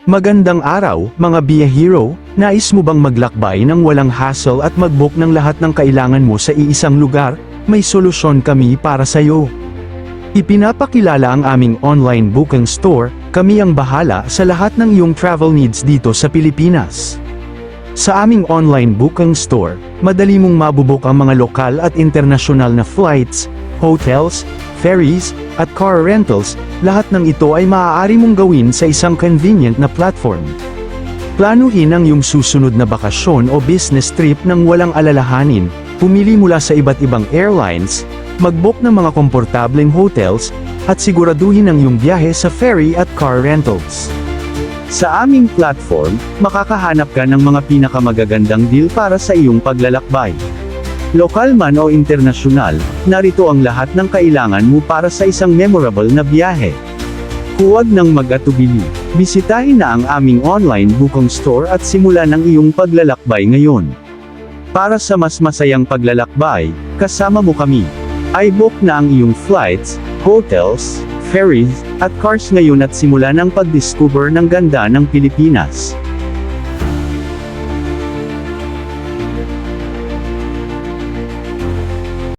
Magandang araw, mga biyahero. Nais mo bang maglakbay ng walang hassle at mag-book ng lahat ng kailangan mo sa iisang lugar? May solusyon kami para sa'yo. Ipinapakilala ang aming online booking store. Kami ang bahala sa lahat ng iyong travel needs dito sa Pilipinas. Sa aming online booking store, madali mong mabubook ang mga lokal at internasyonal na flights, hotels, ferries, at car rentals. Lahat ng ito ay maaari mong gawin sa isang convenient na platform. Planuhin ang iyong susunod na bakasyon o business trip nang walang alalahanin. Pumili mula sa iba't ibang airlines, mag-book ng mga komportableng hotels, at siguraduhin ang iyong biyahe sa ferry at car rentals. Sa aming platform, makakahanap ka ng mga pinakamagagandang deal para sa iyong paglalakbay. Lokal man o internasyonal, narito ang lahat ng kailangan mo para sa isang memorable na biyahe. Huwag nang mag-atubili. Bisitahin na ang aming online booking store at simulan ang iyong paglalakbay ngayon. Para sa mas masayang paglalakbay, kasama mo kami. I-book na ang iyong flights, hotels, ferries, at cars ngayon at simulan ang pag-discover ng ganda ng Pilipinas.